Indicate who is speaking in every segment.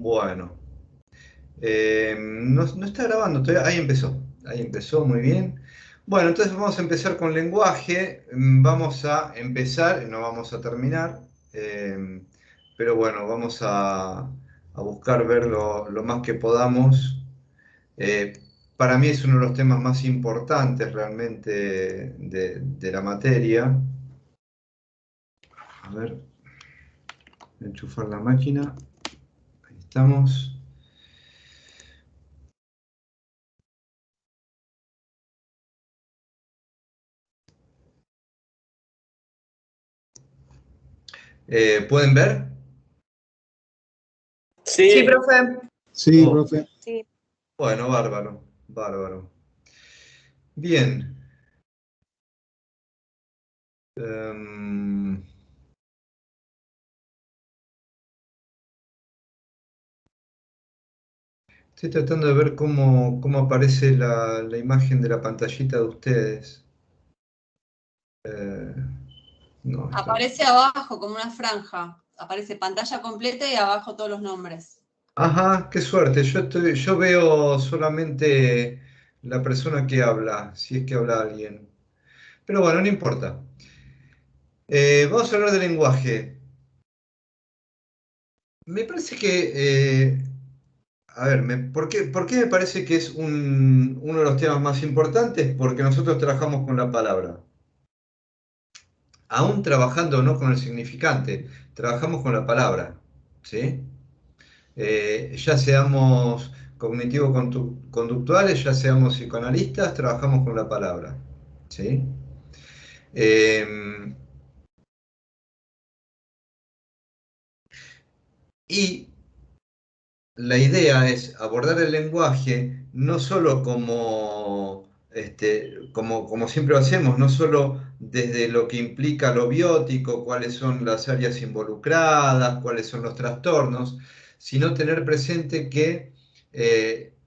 Speaker 1: Bueno, no está grabando todavía. Ahí empezó, muy bien. Bueno, entonces vamos a empezar con lenguaje. Vamos a empezar, no vamos a terminar, pero bueno, vamos a buscar ver lo más que podamos. Eh, para mí es uno de los temas más importantes realmente de la materia. A ver, enchufar la máquina. Ahí estamos. ¿Pueden ver?
Speaker 2: Sí, profe.
Speaker 3: Sí,
Speaker 1: Oh,
Speaker 3: profe.
Speaker 2: Sí.
Speaker 1: bueno, bárbaro, bárbaro. Bien. Em, Estoy tratando de ver cómo aparece la imagen de la pantallita de ustedes. Eh, no,
Speaker 4: Aparece abajo como una franja. Aparece pantalla completa y abajo todos los nombres.
Speaker 1: Ajá, qué suerte. Yo veo solamente la persona que habla, si es que habla alguien. Pero bueno, no importa. Vamos a hablar de lenguaje. Me parece que, a ver, ¿por qué me parece que es uno de los temas más importantes? Porque nosotros trabajamos con la palabra. Aún trabajando no con el significante, trabajamos con la palabra, ¿sí? Ya seamos cognitivo-conductuales, ya seamos psicoanalistas, trabajamos con la palabra, ¿sí? Eh, y la idea es abordar el lenguaje no solo como siempre lo hacemos, no solo desde lo que implica lo biótico, cuáles son las áreas involucradas, cuáles son los trastornos, sino tener presente que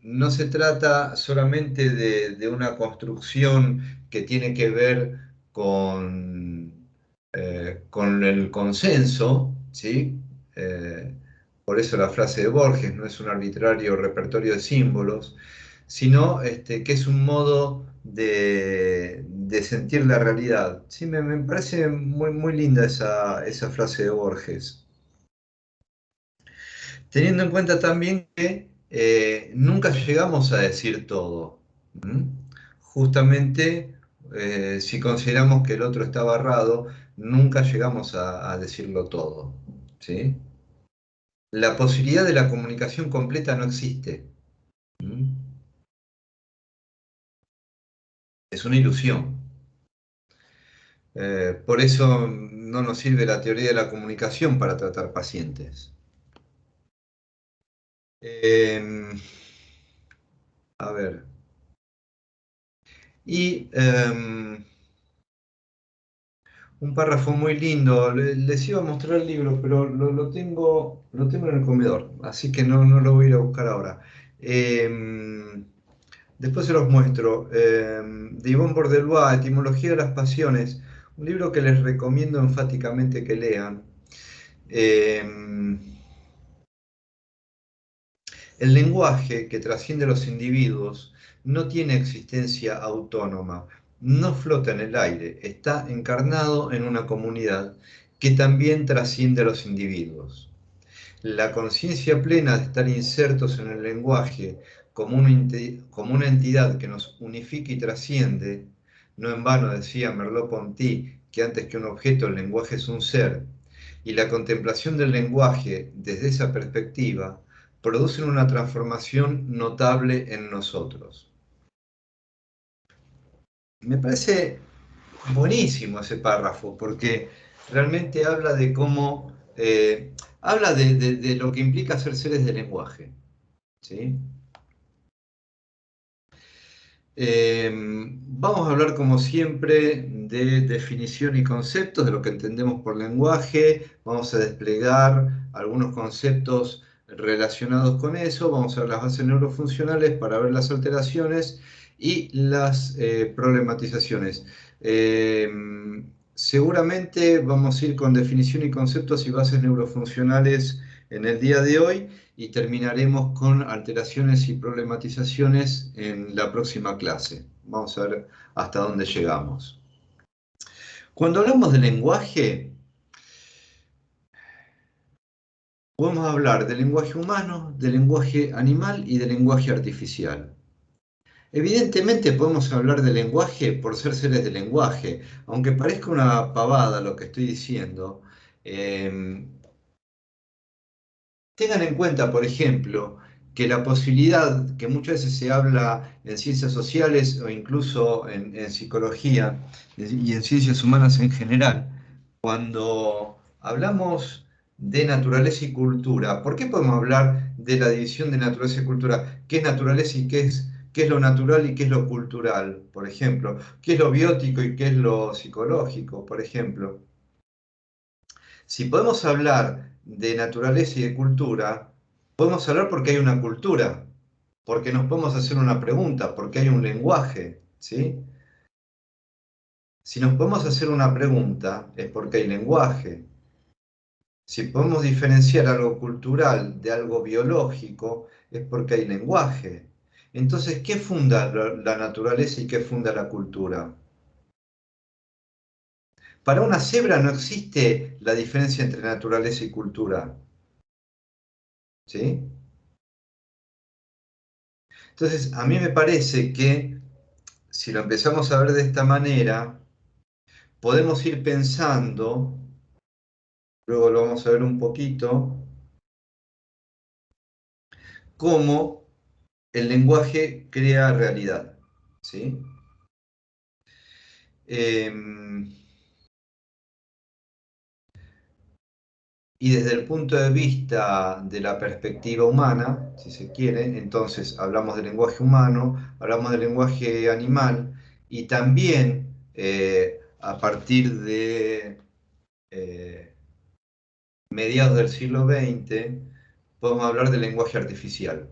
Speaker 1: no se trata solamente de una construcción que tiene que ver con el consenso, ¿sí? Eh, por eso la frase de Borges no es un arbitrario repertorio de símbolos, sino que es un modo de sentir la realidad. Sí, me parece muy linda esa frase de Borges. Teniendo en cuenta también que nunca llegamos a decir todo. ¿Mm? Justamente, si consideramos que el otro está barrado, nunca llegamos a decirlo todo. ¿Sí? La posibilidad de la comunicación completa no existe. ¿Mm? Es una ilusión. Por eso no nos sirve la teoría de la comunicación para tratar pacientes. A ver. Y un párrafo muy lindo. Les iba a mostrar el libro, pero lo tengo en el comedor, así que no lo voy a ir a buscar ahora. Después se los muestro. De Yvonne Bordelois, Etimología de las Pasiones, un libro que les recomiendo enfáticamente que lean. El lenguaje que trasciende a los individuos no tiene existencia autónoma, no flota en el aire, está encarnado en una comunidad que también trasciende a los individuos. La conciencia plena de estar insertos en el lenguaje como una entidad que nos unifica y trasciende, no en vano decía Merleau-Ponty que antes que un objeto el lenguaje es un ser, y la contemplación del lenguaje desde esa perspectiva producen una transformación notable en nosotros. Me parece buenísimo ese párrafo, porque realmente habla de cómo, habla de lo que implica ser seres de lenguaje, ¿sí? Vamos a hablar como siempre de definición y conceptos, de lo que entendemos por lenguaje, vamos a desplegar algunos conceptos relacionados con eso, vamos a ver las bases neurofuncionales para ver las alteraciones y las problematizaciones. Seguramente vamos a ir con definición y conceptos y bases neurofuncionales en el día de hoy y terminaremos con alteraciones y problematizaciones en la próxima clase. Vamos a ver hasta dónde llegamos. Cuando hablamos de lenguaje, podemos hablar de lenguaje humano, de lenguaje animal y de lenguaje artificial. Evidentemente podemos hablar de lenguaje por ser seres de lenguaje, aunque parezca una pavada lo que estoy diciendo. Tengan en cuenta, por ejemplo, que la posibilidad que muchas veces se habla en ciencias sociales o incluso en psicología y en ciencias humanas en general, cuando hablamos de naturaleza y cultura, ¿por qué podemos hablar de la división de naturaleza y cultura? ¿Qué es naturaleza y qué es lo natural y qué es lo cultural, por ejemplo? ¿Qué es lo biótico y qué es lo psicológico, por ejemplo? Si podemos hablar de naturaleza y de cultura, podemos hablar porque hay una cultura, porque nos podemos hacer una pregunta, porque hay un lenguaje, ¿sí? Si nos podemos hacer una pregunta, es porque hay lenguaje. Si podemos diferenciar algo cultural de algo biológico, es porque hay lenguaje. Entonces, ¿qué funda la naturaleza y qué funda la cultura? Para una cebra no existe la diferencia entre naturaleza y cultura, ¿sí? Entonces, a mí me parece que si lo empezamos a ver de esta manera, podemos ir pensando, luego lo vamos a ver un poquito, cómo el lenguaje crea realidad, ¿sí? Y desde el punto de vista de la perspectiva humana, si se quiere, entonces hablamos del lenguaje humano, hablamos del lenguaje animal, y también a partir de mediados del siglo XX, podemos hablar de lenguaje artificial,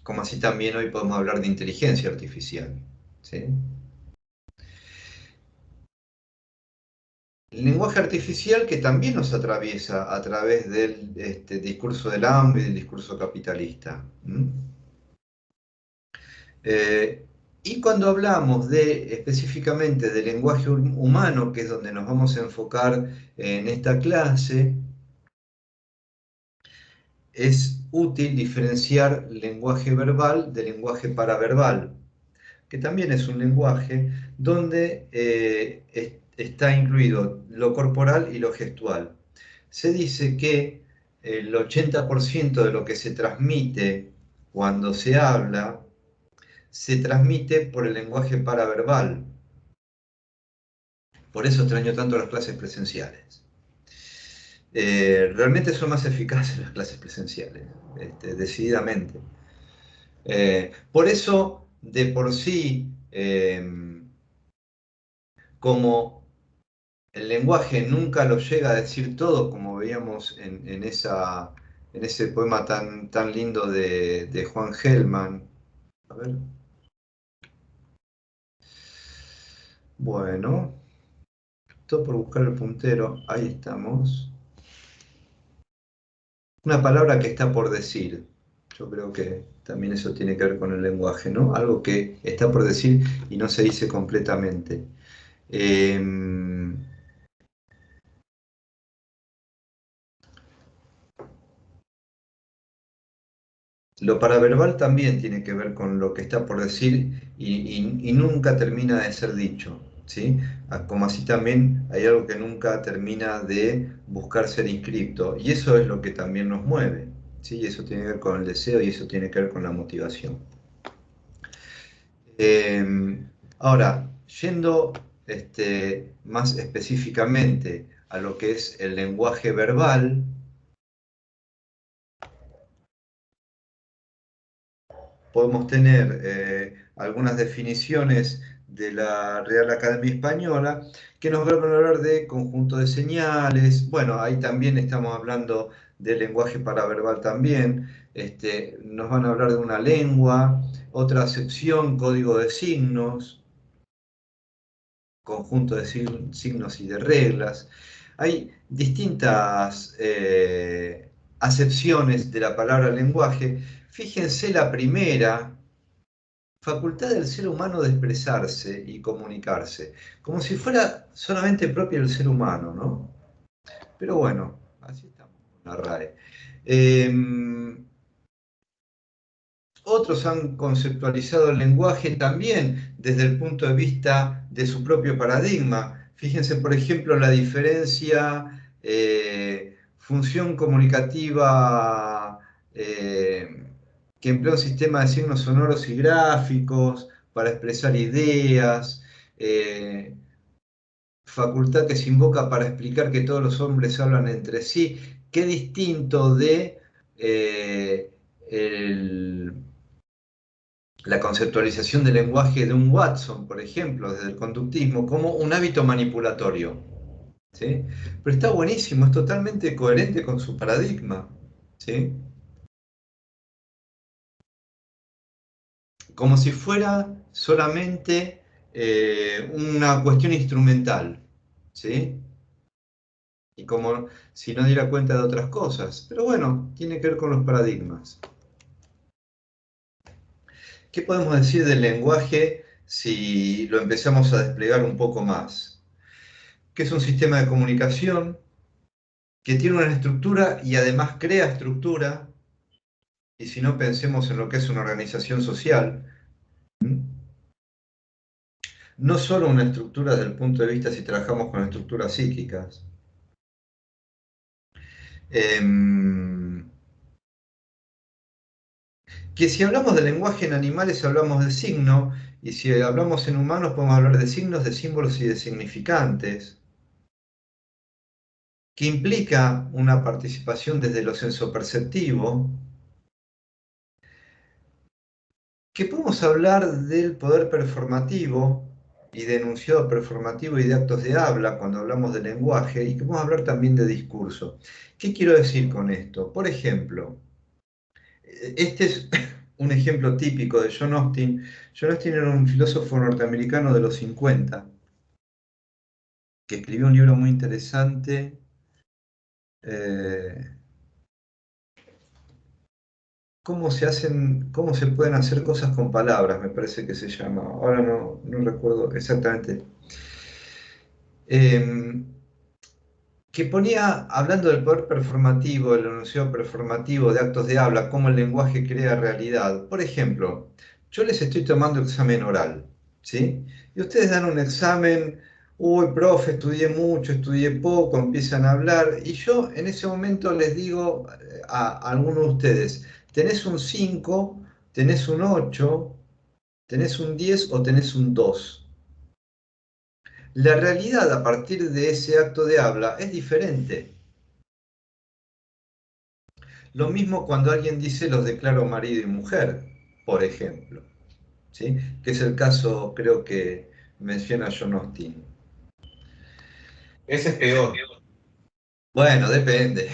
Speaker 1: como así también hoy podemos hablar de inteligencia artificial, ¿sí? El lenguaje artificial que también nos atraviesa a través del discurso del hambre y del discurso capitalista. Y cuando hablamos específicamente de lenguaje humano, que es donde nos vamos a enfocar en esta clase, es útil diferenciar lenguaje verbal de lenguaje paraverbal, que también es un lenguaje donde está incluido lo corporal y lo gestual. Se dice que el 80% de lo que se transmite cuando se habla, se transmite por el lenguaje paraverbal. Por eso extraño tanto las clases presenciales. Realmente son más eficaces las clases presenciales, decididamente. Por eso, de por sí, como el lenguaje nunca lo llega a decir todo, como veíamos en ese poema tan lindo de Juan Gelman. A ver. Bueno, todo por buscar el puntero. Ahí estamos. Una palabra que está por decir. Yo creo que también eso tiene que ver con el lenguaje, ¿no? Algo que está por decir y no se dice completamente. Lo paraverbal también tiene que ver con lo que está por decir y nunca termina de ser dicho, ¿sí? Como así también hay algo que nunca termina de buscar ser inscripto, y eso es lo que también nos mueve, ¿sí? Y eso tiene que ver con el deseo y eso tiene que ver con la motivación. Ahora, yendo más específicamente a lo que es el lenguaje verbal, podemos tener algunas definiciones de la Real Academia Española que nos van a hablar de conjunto de señales. Bueno, ahí también estamos hablando del lenguaje paraverbal también. Nos van a hablar de una lengua, otra sección, código de signos, conjunto de signos y de reglas. Hay distintas acepciones de la palabra lenguaje. Fíjense la primera, facultad del ser humano de expresarse y comunicarse, como si fuera solamente propio del ser humano, ¿no? Pero bueno, así estamos con la RAE. Otros han conceptualizado el lenguaje también desde el punto de vista de su propio paradigma. Fíjense, por ejemplo, la diferencia función comunicativa que emplea un sistema de signos sonoros y gráficos para expresar ideas, eh, facultad que se invoca para explicar que todos los hombres hablan entre sí. Qué distinto de el la conceptualización del lenguaje de un Watson, por ejemplo, desde el conductismo, como un hábito manipulatorio. ¿Sí? Pero está buenísimo, es totalmente coherente con su paradigma. ¿Sí? Como si fuera solamente una cuestión instrumental. ¿Sí? Y como si no diera cuenta de otras cosas. Pero bueno, tiene que ver con los paradigmas. ¿Qué podemos decir del lenguaje si lo empezamos a desplegar un poco más? Que es un sistema de comunicación que tiene una estructura y además crea estructura, y si no pensemos en lo que es una organización social, no solo una estructura desde el punto de vista si trabajamos con estructuras psíquicas, que si hablamos de lenguaje en animales hablamos de signo, y si hablamos en humanos podemos hablar de signos, de símbolos y de significantes, que implica una participación desde lo sensoperceptivo, que podemos hablar del poder performativo y de enunciado performativo y de actos de habla cuando hablamos de lenguaje, y que podemos hablar también de discurso. ¿Qué quiero decir con esto? Por ejemplo, este es un ejemplo típico de John Austin. John Austin era un filósofo norteamericano de los 50 que escribió un libro muy interesante. eh, cómo se pueden hacer cosas con palabras, me parece que se llama. Ahora no recuerdo exactamente. Eh, que ponía, hablando del poder performativo, del enunciado performativo, de actos de habla, cómo el lenguaje crea realidad. Por ejemplo, yo les estoy tomando examen oral, ¿sí? Y ustedes dan un examen, uy, profe, estudié mucho, estudié poco, empiezan a hablar, y yo en ese momento les digo a alguno de ustedes, tenés un 5, tenés un 8, tenés un 10 o tenés un 2. La realidad a partir de ese acto de habla es diferente. Lo mismo cuando alguien dice los declaro marido y mujer, por ejemplo, ¿sí? Que es el caso, creo que menciona John Austin. Ese es peor. Bueno, depende.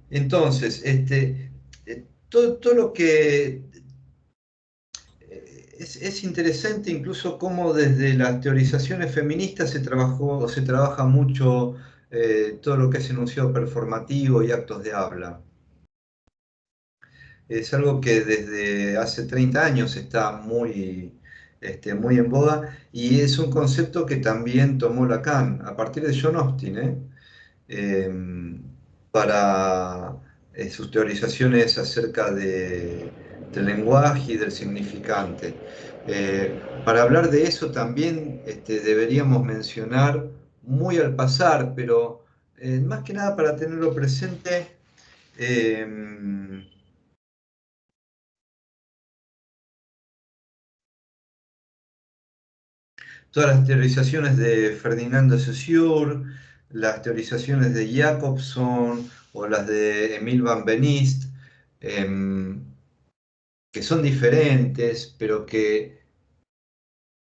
Speaker 1: Entonces, todo lo que es interesante incluso cómo desde las teorizaciones feministas se trabaja mucho todo lo que es enunciado performativo y actos de habla. Es algo que desde hace 30 años está muy en boga y es un concepto que también tomó Lacan a partir de John Austin, para sus teorizaciones acerca del lenguaje y del significante. Para hablar de eso también deberíamos mencionar muy al pasar, pero más que nada para tenerlo presente, eh, todas las teorizaciones de Ferdinand de Saussure, las teorizaciones de Jacobson o las de Emile van Benist, que son diferentes, pero que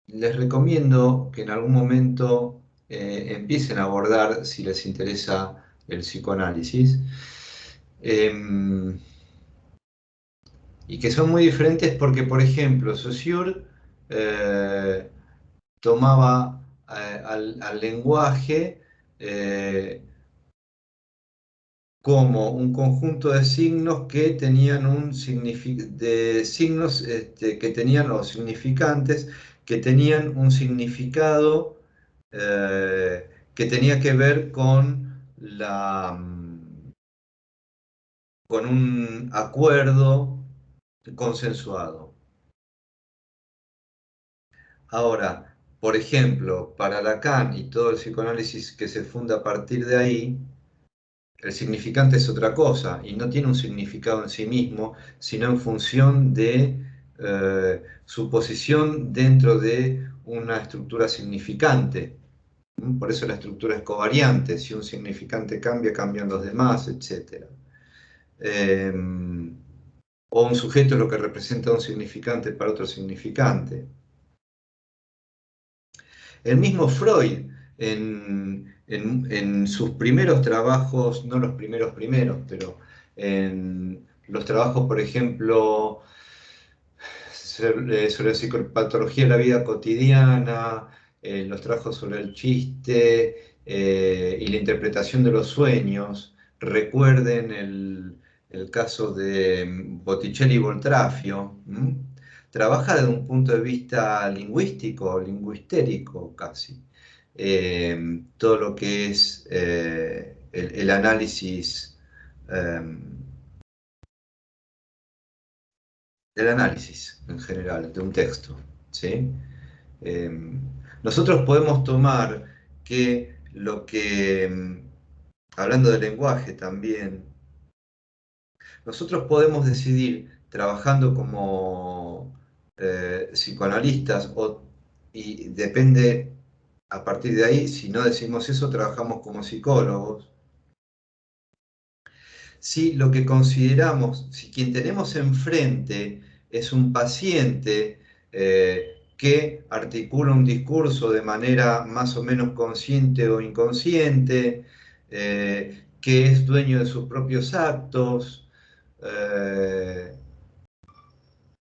Speaker 1: les recomiendo que en algún momento empiecen a abordar si les interesa el psicoanálisis. Y que son muy diferentes porque, por ejemplo, Saussure tomaba al lenguaje como un conjunto de signos que tenían de signos que tenían, o significantes, que tenían un significado que tenía que ver con un acuerdo consensuado. Ahora, por ejemplo, para Lacan y todo el psicoanálisis que se funda a partir de ahí, el significante es otra cosa y no tiene un significado en sí mismo, sino en función de su posición dentro de una estructura significante. Por eso la estructura es covariante. Si un significante cambia, cambian los demás, etc. O un sujeto es lo que representa un significante para otro significante. El mismo Freud, en sus primeros trabajos, no los primeros, pero en los trabajos, por ejemplo, sobre la psicopatología de la vida cotidiana, los trabajos sobre el chiste y la interpretación de los sueños. Recuerden el caso de Botticelli y Boltraffio. Trabaja desde un punto de vista lingüístico, lingüistérico casi. Todo lo que es el análisis. Del análisis en general, de un texto, ¿sí? Nosotros podemos tomar que hablando de lenguaje también, nosotros podemos decidir, trabajando como psicoanalistas, y depende a partir de ahí, si no decimos eso, trabajamos como psicólogos, si lo que consideramos, si quien tenemos enfrente es un paciente que articula un discurso de manera más o menos consciente o inconsciente, que es dueño de sus propios actos, eh,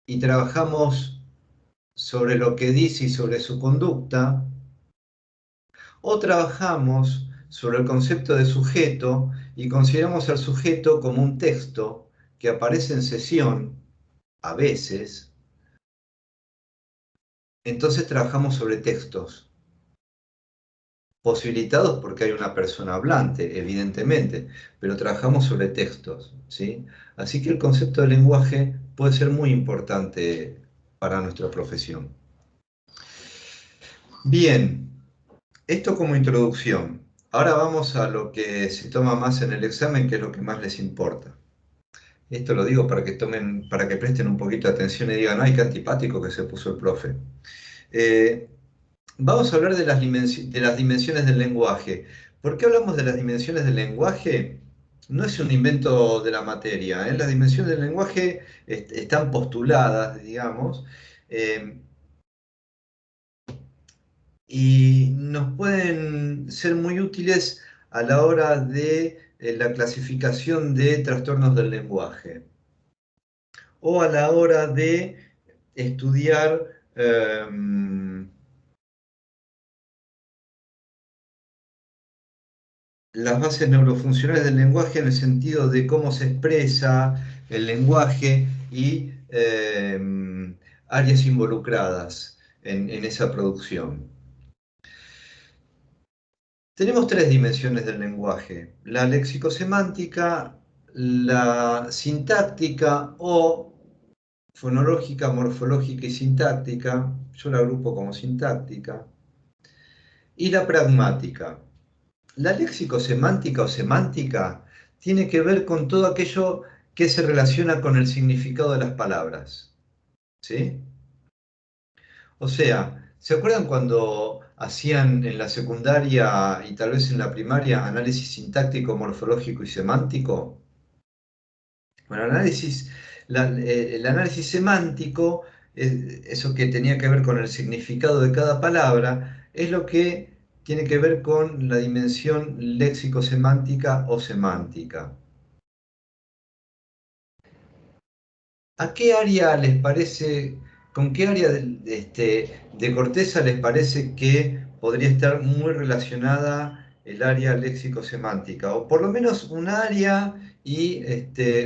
Speaker 1: y trabajamos sobre lo que dice y sobre su conducta, o trabajamos sobre el concepto de sujeto y consideramos al sujeto como un texto que aparece en sesión, a veces, entonces trabajamos sobre textos, posibilitados porque hay una persona hablante, evidentemente, pero trabajamos sobre textos, ¿sí? Así que el concepto de lenguaje puede ser muy importante para nuestra profesión. Bien, esto como introducción. Ahora vamos a lo que se toma más en el examen, que es lo que más les importa. Esto lo digo para que presten un poquito de atención y digan, ay, qué antipático que se puso el profe. Vamos a hablar de las dimensiones del lenguaje. ¿Por qué hablamos de las dimensiones del lenguaje? No es un invento de la materia, ¿eh? Las dimensiones del lenguaje están postuladas, digamos, eh, y nos pueden ser muy útiles a la hora de la clasificación de trastornos del lenguaje o a la hora de estudiar las bases neurofuncionales del lenguaje en el sentido de cómo se expresa el lenguaje y áreas involucradas en esa producción. Tenemos tres dimensiones del lenguaje: la lexicosemántica, la sintáctica o fonológica, morfológica y sintáctica, yo la agrupo como sintáctica, y la pragmática. La lexicosemántica o semántica tiene que ver con todo aquello que se relaciona con el significado de las palabras, ¿sí? O sea, ¿se acuerdan cuando hacían en la secundaria y tal vez en la primaria análisis sintáctico, morfológico y semántico? Bueno, el análisis semántico, eso que tenía que ver con el significado de cada palabra, es lo que tiene que ver con la dimensión léxico-semántica o semántica. ¿A qué área les parece ¿Con qué área de corteza les parece que podría estar muy relacionada el área léxico-semántica? O por lo menos un área y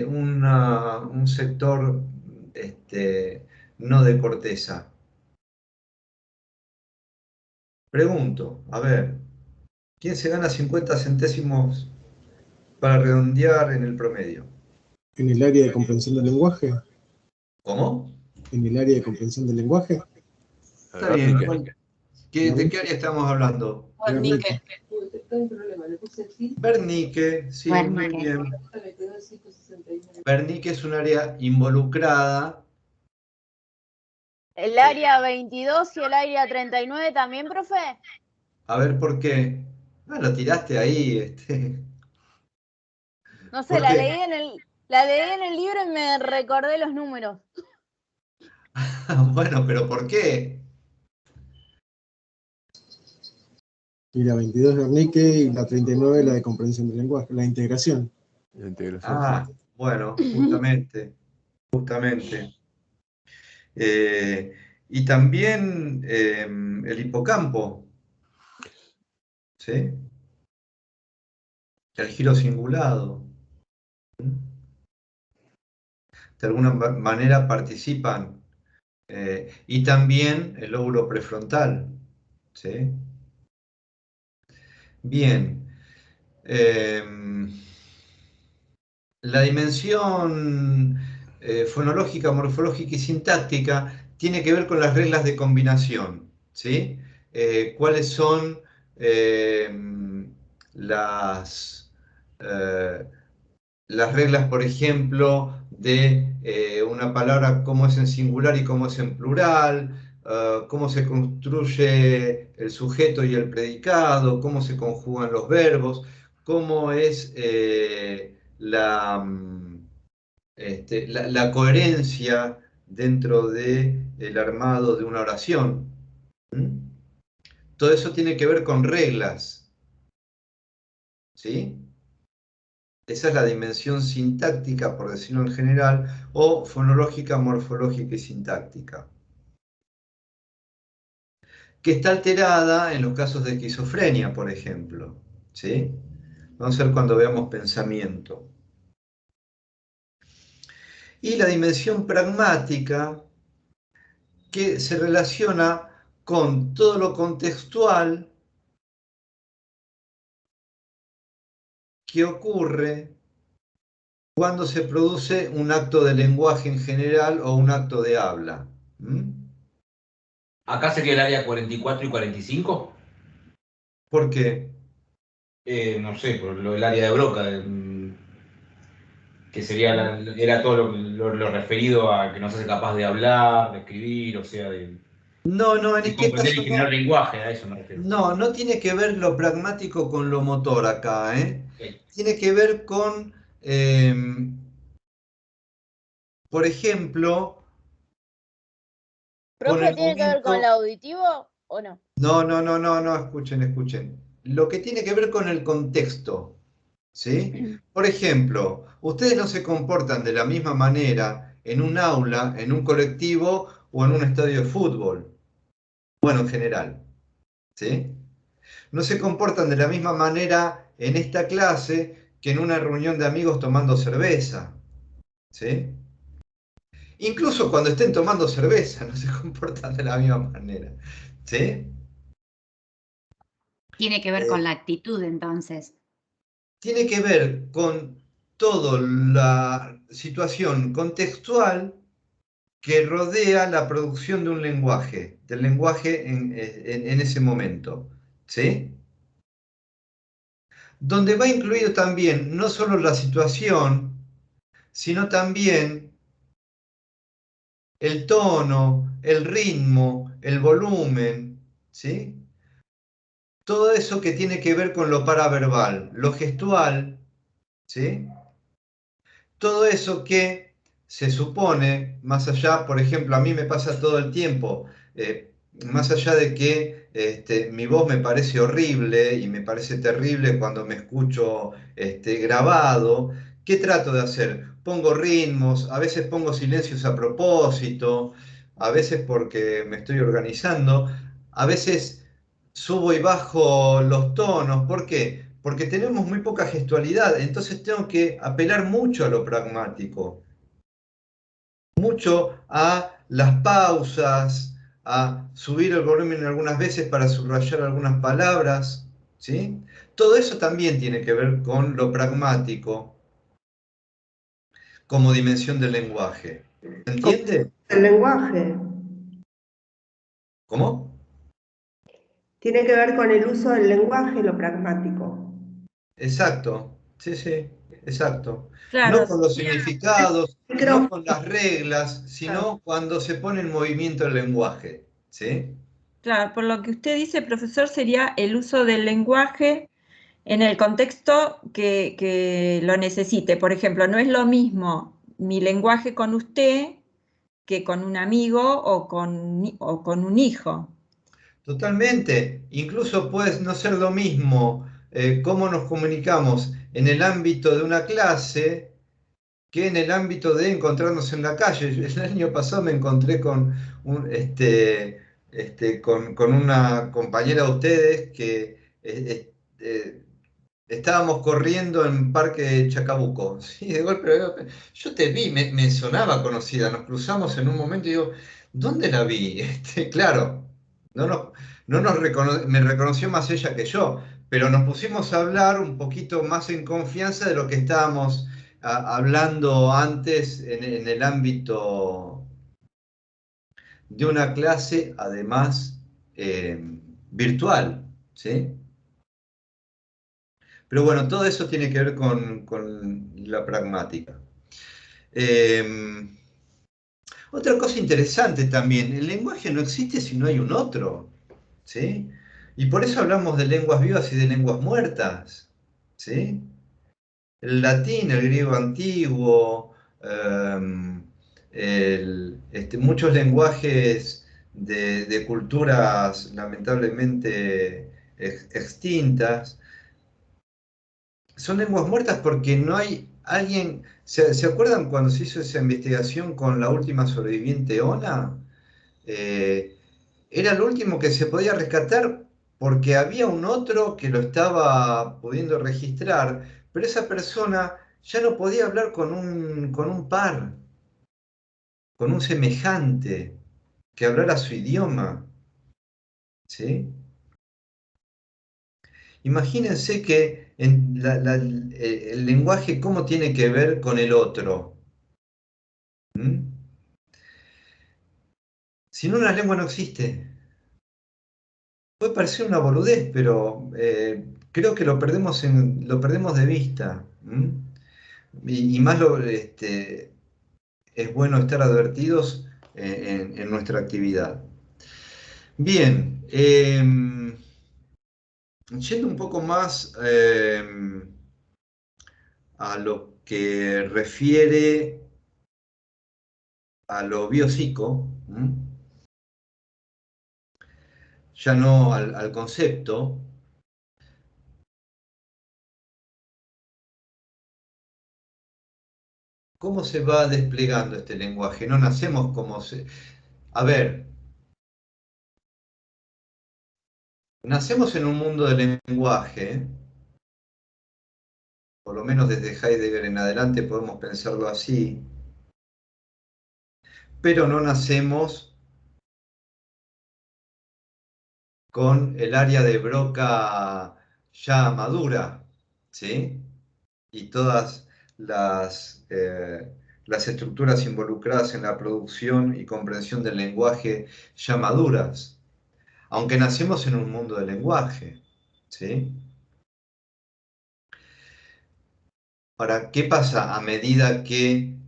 Speaker 1: un sector no de corteza. Pregunto, a ver, ¿quién se gana 50 centésimos para redondear en el promedio?
Speaker 2: ¿En el área de comprensión del lenguaje?
Speaker 1: ¿Cómo?
Speaker 2: ¿En el área de comprensión del lenguaje?
Speaker 1: Está bien.
Speaker 3: Wernicke.
Speaker 1: ¿De qué área estamos hablando?
Speaker 4: Wernicke.
Speaker 1: Wernicke, sí, muy
Speaker 5: Wernicke.
Speaker 1: bien. Wernicke es un área involucrada.
Speaker 6: ¿El área 22 y el área 39 también, profe?
Speaker 1: A ver por qué. Ah, lo tiraste ahí.
Speaker 6: No sé,
Speaker 1: ¿Por
Speaker 6: la
Speaker 1: qué?
Speaker 6: leí en el libro y me recordé los números.
Speaker 1: Bueno, pero ¿por qué?
Speaker 2: Y la 22 Wernicke y la 39 la de comprensión del lenguaje, la integración.
Speaker 3: La integración,
Speaker 1: Ah,
Speaker 3: sí.
Speaker 1: bueno, justamente. Eh, y también el hipocampo, ¿sí? El giro cingulado. De alguna manera participan. Y también el lóbulo prefrontal, ¿sí? Bien. La dimensión fonológica, morfológica y sintáctica tiene que ver con las reglas de combinación, ¿sí? ¿Cuáles son las, eh, las reglas, por ejemplo, de una palabra, cómo es en singular y cómo es en plural, cómo se construye el sujeto y el predicado, cómo se conjugan los verbos, cómo es la coherencia dentro del armado de una oración. ¿Mm? Todo eso tiene que ver con reglas, ¿sí? Esa es la dimensión sintáctica, por decirlo en general, o fonológica, morfológica y sintáctica, que está alterada en los casos de esquizofrenia, por ejemplo, ¿sí? Vamos a ver cuando veamos pensamiento. Y la dimensión pragmática, que se relaciona con todo lo contextual que ocurre cuando se produce un acto de lenguaje en general o un acto de habla. ¿Mm?
Speaker 7: Acá sería el área 44 y 45.
Speaker 1: ¿Por qué?
Speaker 7: No sé, por el área de Broca, que sería era todo lo referido a que nos hace capaz de hablar, de escribir, o sea,
Speaker 1: No, en
Speaker 7: de
Speaker 1: este
Speaker 7: comprender
Speaker 1: caso
Speaker 7: y
Speaker 1: no.
Speaker 7: generar lenguaje, a eso me refiero.
Speaker 1: No tiene que ver lo pragmático con lo motor acá, ¿eh?
Speaker 7: Ok.
Speaker 1: Tiene que ver con, por ejemplo, con
Speaker 6: ¿Profe,
Speaker 1: el
Speaker 6: tiene que ver con el
Speaker 1: momento.
Speaker 6: auditivo o no?
Speaker 1: No, escuchen. Lo que tiene que ver con el contexto, ¿sí? Por ejemplo, ustedes no se comportan de la misma manera en un aula, en un colectivo o en un estadio de fútbol. Bueno, en general, ¿sí? No se comportan de la misma manera en esta clase que en una reunión de amigos tomando cerveza, ¿sí? Incluso cuando estén tomando cerveza no se comportan de la misma manera, ¿sí?
Speaker 5: Tiene que ver con la actitud, entonces.
Speaker 1: Tiene que ver con toda la situación contextual que rodea la producción de un lenguaje, del lenguaje en ese momento, ¿sí? Donde va incluido también no solo la situación, sino también el tono, el ritmo, el volumen, ¿sí? Todo eso que tiene que ver con lo paraverbal, lo gestual, ¿sí? Todo eso que se supone, más allá, por ejemplo, a mí me pasa todo el tiempo, más allá de que mi voz me parece horrible y me parece terrible cuando me escucho grabado, ¿qué trato de hacer? Pongo ritmos, a veces pongo silencios a propósito, a veces porque me estoy organizando, a veces subo y bajo los tonos. ¿Por qué? Porque tenemos muy poca gestualidad, entonces tengo que apelar mucho a lo pragmático, mucho a las pausas, a subir el volumen algunas veces para subrayar algunas palabras, ¿sí? Todo eso también tiene que ver con lo pragmático como dimensión del lenguaje. ¿Se entiende?
Speaker 3: El lenguaje
Speaker 1: ¿Cómo?
Speaker 3: tiene que ver con el uso del lenguaje, lo pragmático.
Speaker 1: Exacto, sí, sí, exacto.
Speaker 8: Claro,
Speaker 1: No con los significados, no
Speaker 3: Micrófono.
Speaker 1: con las reglas, sino cuando se pone en movimiento el lenguaje, ¿sí?
Speaker 8: claro, por lo que usted dice, profesor, sería el uso del lenguaje en el contexto que lo necesite. Por ejemplo, no es lo mismo mi lenguaje con usted que con un amigo o con un hijo.
Speaker 1: Totalmente. Incluso puede no ser lo mismo cómo nos comunicamos en el ámbito de una clase que en el ámbito de encontrarnos en la calle. El año pasado me encontré con, con una compañera de ustedes que estábamos corriendo en Parque Chacabuco. Sí, de golpe yo te vi, me sonaba conocida. Nos cruzamos en un momento y digo, ¿dónde la vi? Claro, no nos, me reconoció más ella que yo, pero nos pusimos a hablar un poquito más en confianza de lo que estábamos hablando antes en el ámbito de una clase, además virtual, ¿sí? Pero bueno, todo eso tiene que ver con la pragmática. Otra cosa interesante también, el lenguaje no existe si no hay un otro, ¿sí? Y por eso hablamos de lenguas vivas y de lenguas muertas, ¿sí? El latín, el griego antiguo, muchos lenguajes de culturas lamentablemente extintas, son lenguas muertas porque no hay alguien. ¿Se acuerdan cuando se hizo esa investigación con la última sobreviviente Ona? Eh, Era lo último que se podía rescatar porque había un otro que lo estaba pudiendo registrar, pero esa persona ya no podía hablar con un par, con un semejante que hablara su idioma, ¿sí? Imagínense que el lenguaje, ¿cómo tiene que ver con el otro? ¿Mm? Sin una lengua no existe. Puede parecer una boludez, pero creo que lo perdemos de vista. ¿Mm? Y más es bueno estar advertidos en nuestra actividad. Bien, yendo un poco más a lo que refiere a lo biopsico, ya no al concepto. ¿Cómo se va desplegando este lenguaje? No nacemos como se... A ver, nacemos en un mundo del lenguaje, por lo menos desde Heidegger en adelante podemos pensarlo así, pero no nacemos con el área de Broca ya madura, ¿sí? Y todas las estructuras involucradas en la producción y comprensión del lenguaje ya maduras, aunque nacemos en un mundo del lenguaje, ¿sí? Ahora, ¿qué pasa a medida que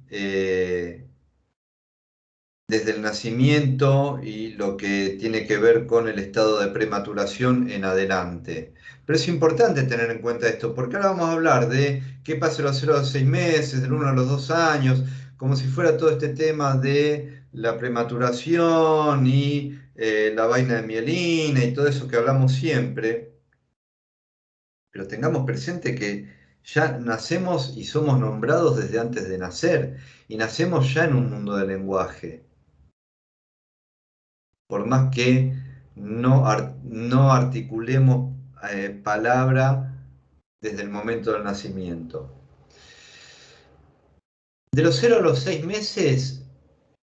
Speaker 1: desde el nacimiento y lo que tiene que ver con el estado de prematuración en adelante? Pero es importante tener en cuenta esto, porque ahora vamos a hablar de qué pasa de los 0 a los 6 meses, del 1 a los 2 años, como si fuera todo este tema de la prematuración y la vaina de mielina y todo eso que hablamos siempre. Pero tengamos presente que ya nacemos y somos nombrados desde antes de nacer, y nacemos ya en un mundo de lenguaje. por más que no articulemos palabra desde el momento del nacimiento. De los 0 a los 6 meses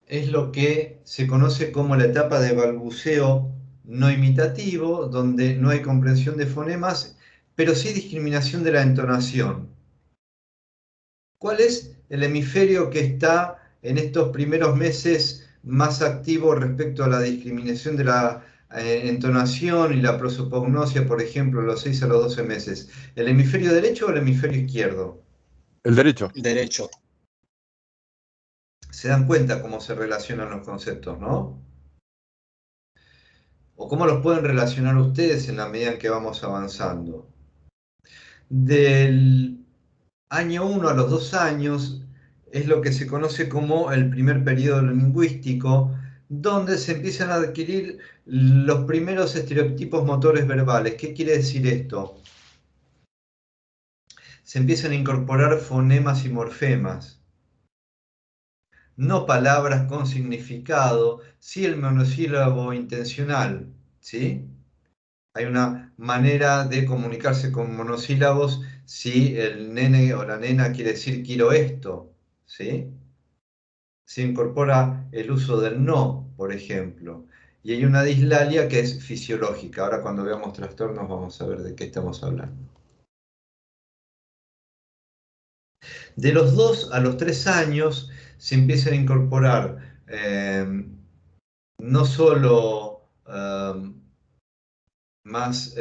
Speaker 1: es lo que se conoce como la etapa de balbuceo no imitativo, donde no hay comprensión de fonemas, pero sí discriminación de la entonación. ¿Cuál es el hemisferio que está en estos primeros meses más activo respecto a la discriminación de la entonación y la prosopagnosia, por ejemplo, los 6 a los 12 meses? ¿El hemisferio derecho o el hemisferio izquierdo?
Speaker 9: El derecho.
Speaker 10: Derecho.
Speaker 1: Se dan cuenta cómo se relacionan los conceptos, ¿no? O cómo los pueden relacionar ustedes en la medida en que vamos avanzando. Del año 1 a los 2 años es lo que se conoce como el primer periodo lingüístico, donde se empiezan a adquirir los primeros estereotipos motores verbales. ¿Qué quiere decir esto? Se empiezan a incorporar fonemas y morfemas. No palabras con significado, sí el monosílabo intencional, ¿sí? Hay una manera de comunicarse con monosílabos si el nene o la nena quiere decir quiero esto, ¿sí? Se incorpora el uso del no, por ejemplo. Y hay una dislalia que es fisiológica. Ahora cuando veamos trastornos vamos a ver de qué estamos hablando. De los 2 a los 3 años se empiezan a incorporar no solo más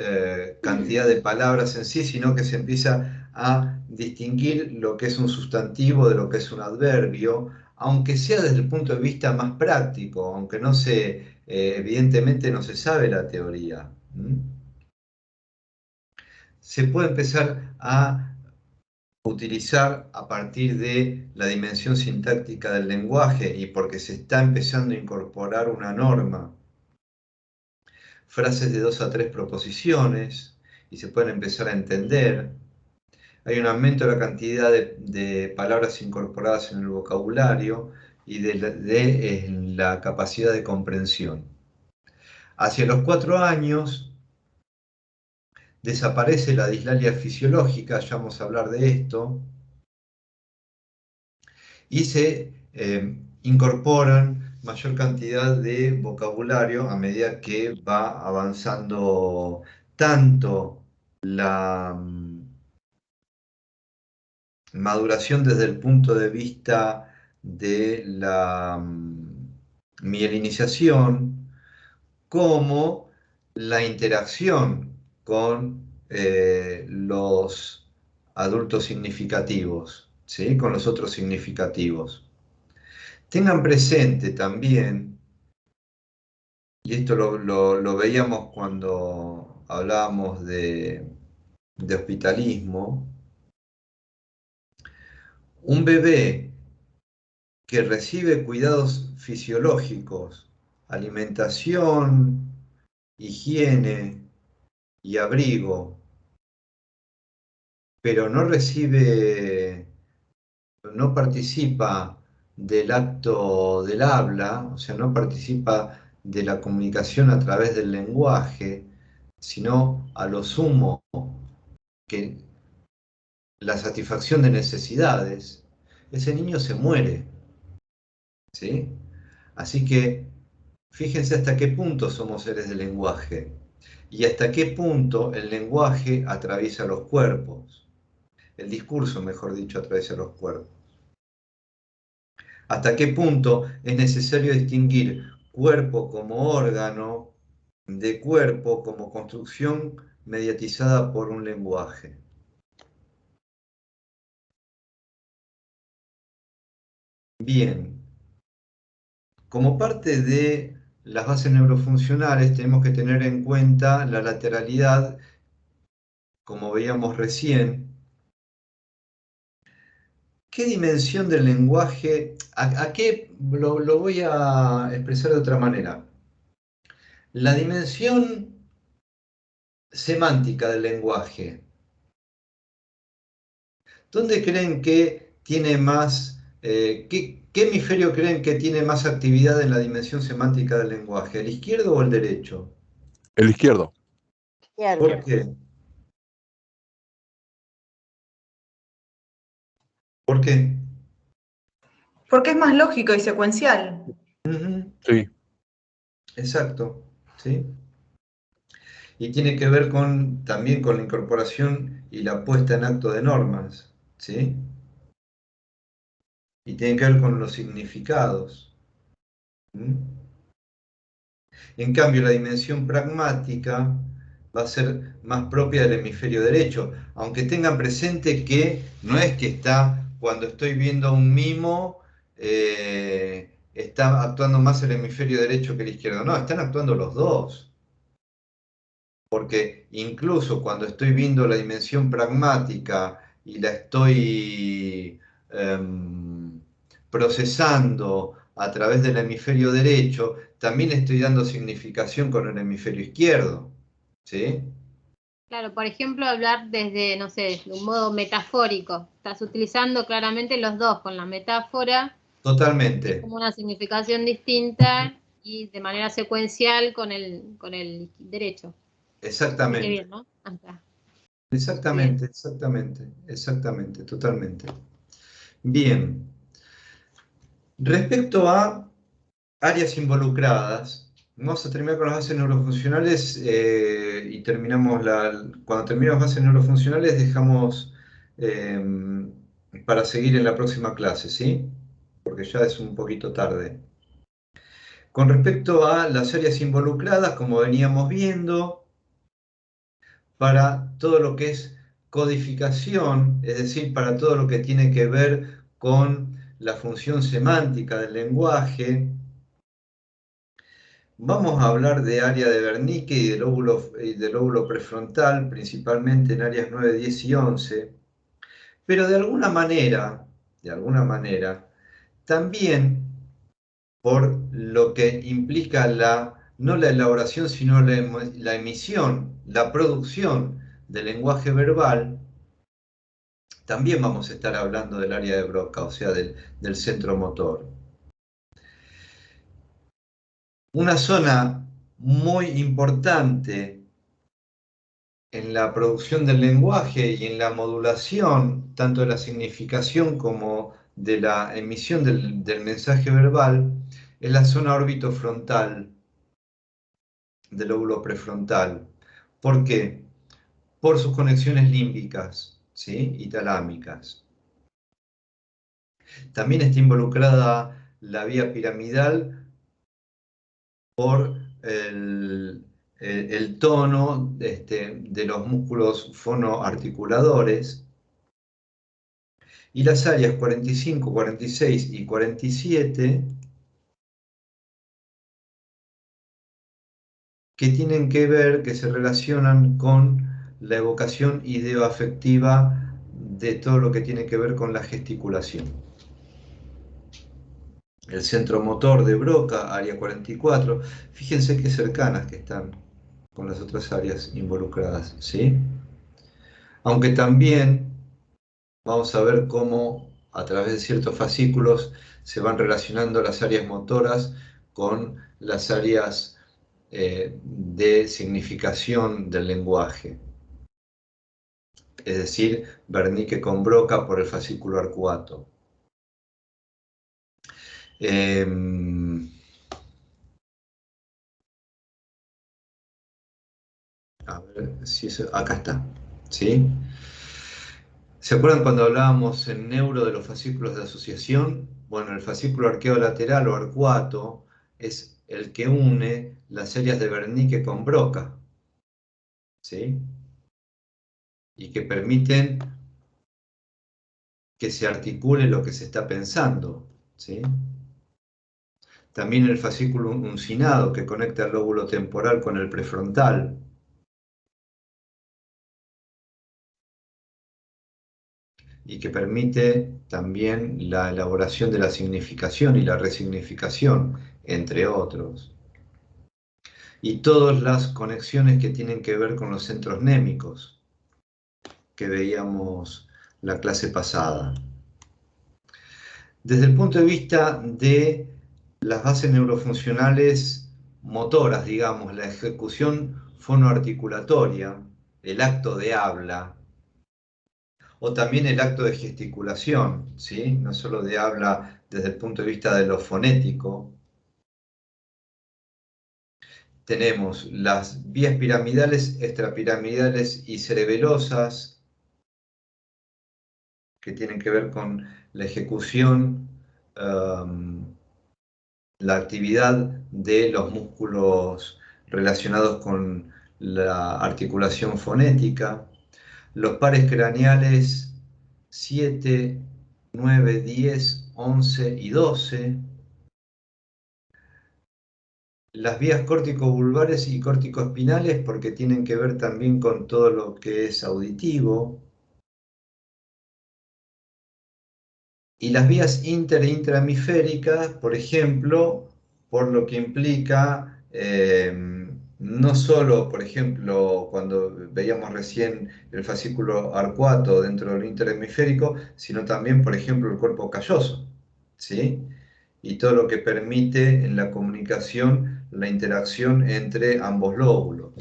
Speaker 1: cantidad de palabras en sí, sino que se empieza a distinguir lo que es un sustantivo de lo que es un adverbio, aunque sea desde el punto de vista más práctico, aunque no se, evidentemente no se sabe la teoría. Se puede empezar a utilizar a partir de la dimensión sintáctica del lenguaje y porque se está empezando a incorporar una norma, frases de 2 a 3 proposiciones y se pueden empezar a entender. Hay un aumento de la cantidad de palabras incorporadas en el vocabulario y de la capacidad de comprensión. Hacia los 4 años desaparece la dislalia fisiológica, ya vamos a hablar de esto, y se incorporan mayor cantidad de vocabulario a medida que va avanzando tanto la maduración desde el punto de vista de la mielinización como la interacción con los adultos significativos, ¿sí? Con los otros significativos. Tengan presente también, y esto lo veíamos cuando hablábamos de hospitalismo, un bebé que recibe cuidados fisiológicos, alimentación, higiene y abrigo, pero no participa del acto del habla, o sea, no participa de la comunicación a través del lenguaje, sino a lo sumo que la satisfacción de necesidades, ese niño se muere, ¿sí? Así que fíjense hasta qué punto somos seres de lenguaje y hasta qué punto el lenguaje atraviesa los cuerpos, el discurso, mejor dicho, atraviesa los cuerpos. Hasta qué punto es necesario distinguir cuerpo como órgano de cuerpo como construcción mediatizada por un lenguaje. Bien, como parte de las bases neurofuncionales tenemos que tener en cuenta la lateralidad, como veíamos recién. ¿Qué dimensión del lenguaje? ¿A qué lo voy a expresar de otra manera? La dimensión semántica del lenguaje. ¿Dónde creen que tiene más, qué ¿Qué hemisferio creen que tiene más actividad en la dimensión semántica del lenguaje? ¿El izquierdo o el derecho?
Speaker 9: El izquierdo.
Speaker 1: ¿Por qué? ¿Por qué?
Speaker 10: Porque es más lógico y secuencial.
Speaker 9: Sí.
Speaker 1: Exacto, ¿sí? Y tiene que ver también con la incorporación y la puesta en acto de normas, ¿sí? Y tiene que ver con los significados. En cambio, la dimensión pragmática va a ser más propia del hemisferio derecho, aunque tengan presente que no es que cuando estoy viendo un mimo, está actuando más el hemisferio derecho que el izquierdo. No, están actuando los dos. Porque incluso cuando estoy viendo la dimensión pragmática y la estoy procesando a través del hemisferio derecho, también estoy dando significación con el hemisferio izquierdo, ¿sí?
Speaker 11: Claro, por ejemplo, hablar desde, no sé, de un modo metafórico. Estás utilizando claramente los dos con la metáfora.
Speaker 1: Totalmente.
Speaker 11: Es como una significación distinta y de manera secuencial con el derecho.
Speaker 1: Exactamente.
Speaker 11: Bien, ¿no?
Speaker 1: Exactamente, exactamente, totalmente. Bien. Respecto a áreas involucradas, vamos a terminar con las bases neurofuncionales y cuando terminemos bases neurofuncionales dejamos para seguir en la próxima clase, ¿sí? Porque ya es un poquito tarde. Con respecto a las áreas involucradas, como veníamos viendo, para todo lo que es codificación, es decir, para todo lo que tiene que ver con la función semántica del lenguaje, vamos a hablar de área de Wernicke y del lóbulo prefrontal, principalmente en áreas 9, 10 y 11, pero de alguna manera, también por lo que implica no la elaboración, sino la emisión, la producción del lenguaje verbal, también vamos a estar hablando del área de Broca, o sea, del centro motor. Una zona muy importante en la producción del lenguaje y en la modulación, tanto de la significación como de la emisión del mensaje verbal, es la zona orbitofrontal del lóbulo prefrontal. ¿Por qué? Por sus conexiones límbicas, ¿sí? Y talámicas. También está involucrada la vía piramidal por el tono de los músculos fonoarticuladores, y las áreas 45, 46 y 47 que tienen que ver, que se relacionan con la evocación ideoafectiva de todo lo que tiene que ver con la gesticulación. El centro motor de Broca, área 44, fíjense qué cercanas que están con las otras áreas involucradas, ¿sí? Aunque también vamos a ver cómo a través de ciertos fascículos se van relacionando las áreas motoras con las áreas de significación del lenguaje. Es decir, Wernicke con Broca por el fascículo arcuato. A ver si eso, acá está, ¿sí? ¿Se acuerdan cuando hablábamos en neuro de los fascículos de asociación? Bueno, el fascículo arqueo lateral o arcuato es el que une las áreas de Wernicke con Broca, ¿sí? Y que permiten que se articule lo que se está pensando, ¿sí? También el fascículo uncinado que conecta el lóbulo temporal con el prefrontal. Y que permite también la elaboración de la significación y la resignificación, entre otros. Y todas las conexiones que tienen que ver con los centros némicos, que veíamos la clase pasada. Desde el punto de vista de las bases neurofuncionales motoras, digamos, la ejecución fonoarticulatoria, el acto de habla, o también el acto de gesticulación, ¿sí? No solo de habla desde el punto de vista de lo fonético. Tenemos las vías piramidales, extrapiramidales y cerebelosas, que tienen que ver con la ejecución, la actividad de los músculos relacionados con la articulación fonética. Los pares craneales 7, 9, 10, 11 y 12. Las vías córtico-vulvares y córtico-espinales, porque tienen que ver también con todo lo que es auditivo. Y las vías inter e intrahemisféricas, por ejemplo, por lo que implica no solo, por ejemplo, cuando veíamos recién el fascículo arcuato dentro del interhemisférico, sino también, por ejemplo, el cuerpo calloso, ¿sí? Y todo lo que permite en la comunicación la interacción entre ambos lóbulos.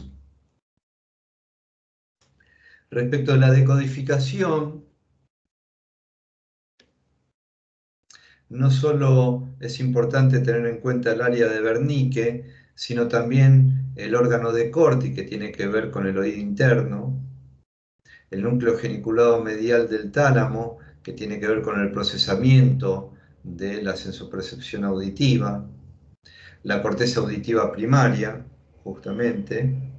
Speaker 1: Respecto a la decodificación, no solo es importante tener en cuenta el área de Wernicke, sino también el órgano de Corti, que tiene que ver con el oído interno, el núcleo geniculado medial del tálamo, que tiene que ver con el procesamiento de la sensopercepción auditiva, la corteza auditiva primaria, justamente,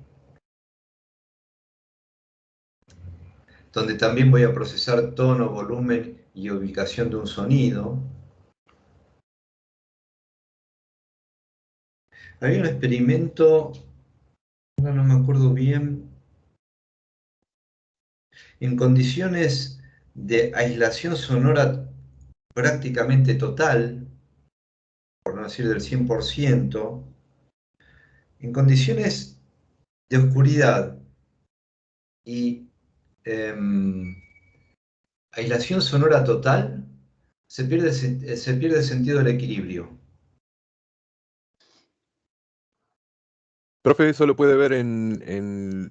Speaker 1: donde también voy a procesar tono, volumen y ubicación de un sonido. Había un experimento, ahora no me acuerdo bien, en condiciones de aislación sonora prácticamente total, por no decir del 100%, en condiciones de oscuridad y aislación sonora total, se pierde sentido del equilibrio.
Speaker 9: Profe, eso lo puede ver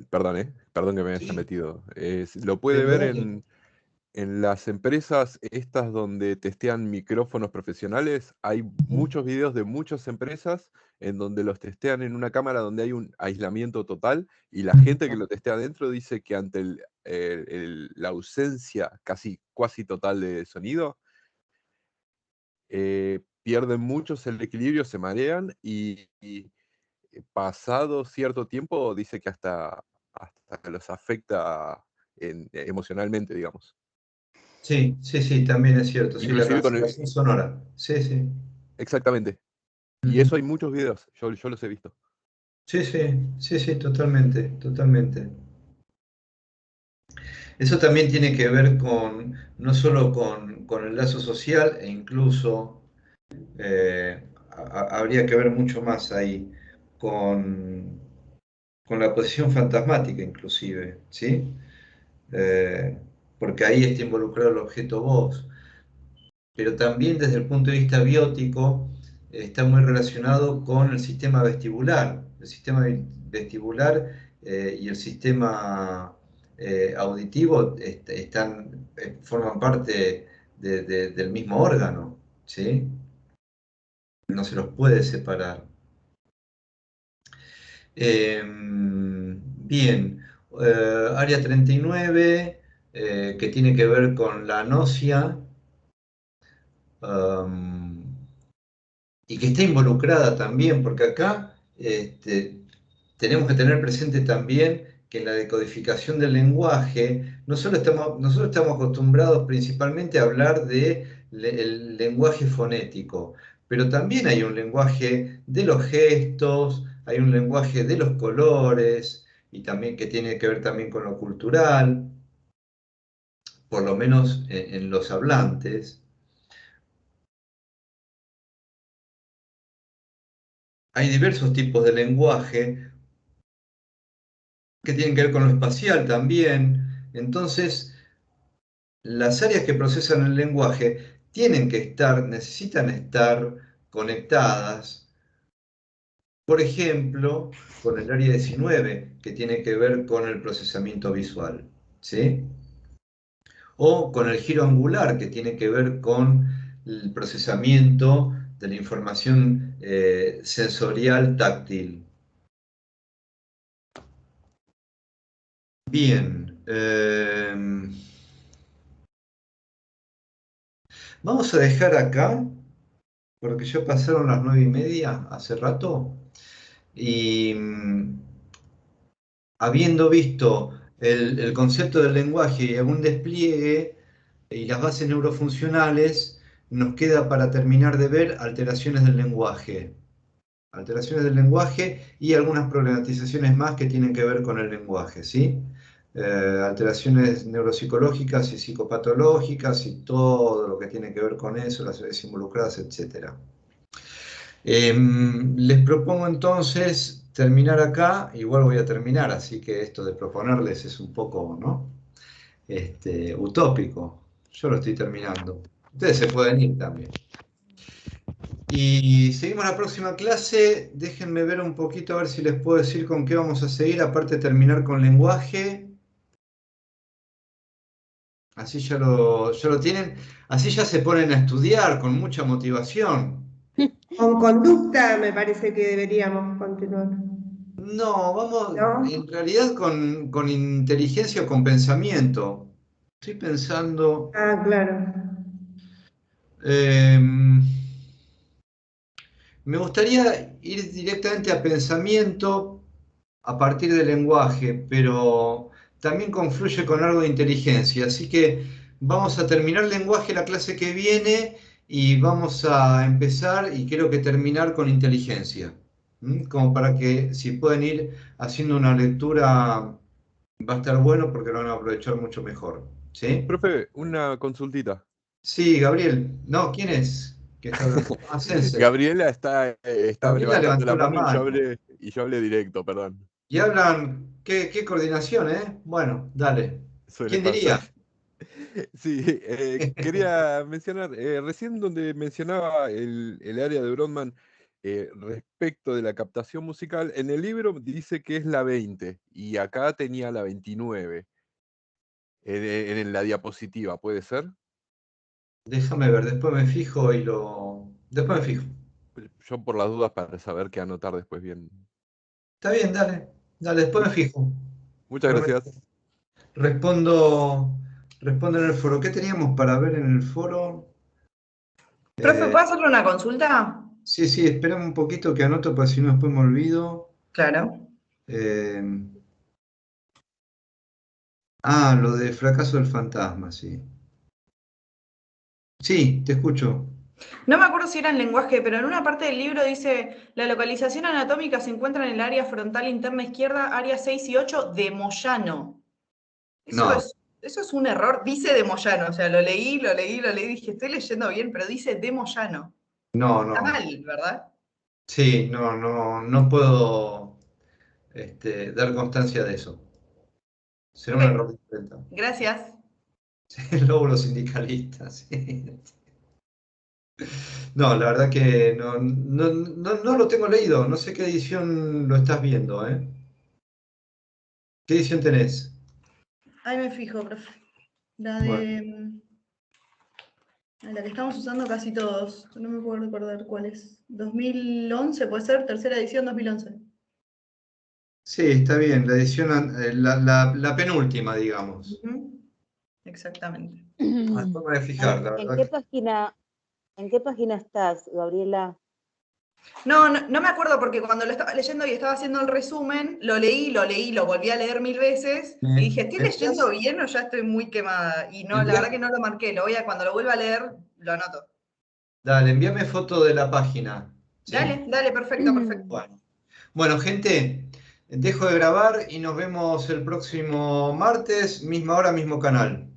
Speaker 9: perdón que me haya metido. Lo puede ver en las empresas estas donde testean micrófonos profesionales. Hay muchos videos de muchas empresas en donde los testean en una cámara donde hay un aislamiento total y la gente que lo testea adentro dice que ante la ausencia casi total de sonido, pierden muchos el equilibrio, se marean y pasado cierto tiempo dice que hasta los afecta emocionalmente, digamos.
Speaker 1: Sí, también es cierto. Sí, la
Speaker 9: Inclusive
Speaker 1: cancelación sonora. Sí.
Speaker 9: Exactamente. Y eso hay muchos videos, yo los he visto.
Speaker 1: Sí, totalmente. Eso también tiene que ver no solo con el lazo social, e incluso habría que ver mucho más ahí con la posición fantasmática inclusive, ¿sí? Porque ahí está involucrado el objeto voz. Pero también desde el punto de vista biótico está muy relacionado con el sistema vestibular. El sistema vestibular y el sistema auditivo forman parte del mismo órgano, ¿sí? No se los puede separar. Bien, área 39, que tiene que ver con la anosmia, y que está involucrada también, porque acá tenemos que tener presente también que en la decodificación del lenguaje, nosotros estamos acostumbrados principalmente a hablar del lenguaje fonético, pero también hay un lenguaje de los gestos, hay un lenguaje de los colores, y también que tiene que ver también con lo cultural, por lo menos en los hablantes. Hay diversos tipos de lenguaje que tienen que ver con lo espacial también. Entonces, las áreas que procesan el lenguaje necesitan estar conectadas, por ejemplo, con el área 19, que tiene que ver con el procesamiento visual, ¿sí? O con el giro angular, que tiene que ver con el procesamiento de la información sensorial táctil. Bien. Vamos a dejar acá, porque ya pasaron las 9:30 hace rato, y habiendo visto el concepto del lenguaje y algún despliegue y las bases neurofuncionales, nos queda para terminar de ver alteraciones del lenguaje. Alteraciones del lenguaje y algunas problematizaciones más que tienen que ver con el lenguaje, ¿sí? Alteraciones neuropsicológicas y psicopatológicas y todo lo que tiene que ver con eso, las redes involucradas, etc. Les propongo entonces terminar acá, igual voy a terminar, así que esto de proponerles es un poco, ¿no? Utópico. Yo lo estoy terminando. Ustedes se pueden ir también. Y seguimos la próxima clase. Déjenme ver un poquito a ver si les puedo decir con qué vamos a seguir, aparte de terminar con lenguaje. Así ya lo tienen. Así ya se ponen a estudiar con mucha motivación.
Speaker 3: Con conducta me parece que deberíamos continuar.
Speaker 1: No, vamos,
Speaker 3: ¿No?
Speaker 1: en realidad con inteligencia o con pensamiento. Estoy pensando...
Speaker 3: Ah, claro.
Speaker 1: Me gustaría ir directamente a pensamiento a partir del lenguaje, pero también confluye con algo de inteligencia. Así que vamos a terminar lenguaje la clase que viene y vamos a empezar y creo que terminar con inteligencia. Como para que si pueden ir haciendo una lectura va a estar bueno porque lo van a aprovechar mucho mejor. ¿Sí?
Speaker 9: Profe, una consultita.
Speaker 1: Sí, Gabriel. No, ¿quién es? Que está hablando? Ah, Sense.
Speaker 9: Gabriela está
Speaker 1: Gabriela
Speaker 9: levantando
Speaker 1: levantó
Speaker 9: la
Speaker 1: la
Speaker 9: mano
Speaker 1: mano.
Speaker 9: y yo hablé directo, perdón.
Speaker 1: Y hablan, qué coordinación, ¿eh? Bueno, dale.
Speaker 9: Suele
Speaker 1: ¿Quién
Speaker 9: pasar.
Speaker 1: diría?
Speaker 9: Sí, quería mencionar, recién donde mencionaba el área de Brodmann respecto de la captación musical, en el libro dice que es la 20 y acá tenía la 29 en la diapositiva, ¿puede ser?
Speaker 1: Déjame ver, después me fijo y lo... Después me fijo.
Speaker 9: Yo por las dudas para saber qué anotar después bien.
Speaker 1: Está bien, dale. Dale, después me fijo.
Speaker 9: Muchas gracias.
Speaker 1: Respondo en el foro. ¿Qué teníamos para ver en el foro?
Speaker 10: Profe, ¿puedo hacerle una consulta?
Speaker 1: Sí, espérame un poquito que anoto, porque si no después me olvido.
Speaker 10: Claro.
Speaker 1: Lo de fracaso del fantasma, sí. Sí, te escucho.
Speaker 10: No me acuerdo si era en lenguaje, pero en una parte del libro dice, la localización anatómica se encuentra en el área frontal interna izquierda, área 6 y 8 de Moyano. Eso es un error, dice de Moyano, o sea, lo leí, dije, estoy leyendo bien, pero dice de Moyano.
Speaker 1: No.
Speaker 10: Está mal, ¿verdad?
Speaker 1: Sí, no puedo dar constancia de eso. Será un error de imprenta.
Speaker 10: Gracias.
Speaker 1: El lóbulo sindicalista, sí. No, la verdad que no lo tengo leído. No sé qué edición lo estás viendo, ¿eh? ¿Qué edición tenés?
Speaker 10: Ahí me fijo, profe. La que estamos usando casi todos. No me puedo recordar cuál es. 2011, puede ser, tercera edición 2011.
Speaker 1: Sí, está bien. La edición, la penúltima, digamos.
Speaker 10: Exactamente.
Speaker 1: Después me voy a fijar, la verdad.
Speaker 12: ¿En qué página estás, Gabriela?
Speaker 10: No me acuerdo porque cuando lo estaba leyendo y estaba haciendo el resumen, lo leí, lo volví a leer 1000 veces y dije, ¿estoy leyendo bien o ya estoy muy quemada? Y no, la verdad que no lo marqué, cuando lo vuelva a leer, lo anoto.
Speaker 1: Dale, envíame foto de la página. ¿Sí?
Speaker 10: Dale, perfecto.
Speaker 1: Bueno, gente, dejo de grabar y nos vemos el próximo martes, misma hora, mismo canal.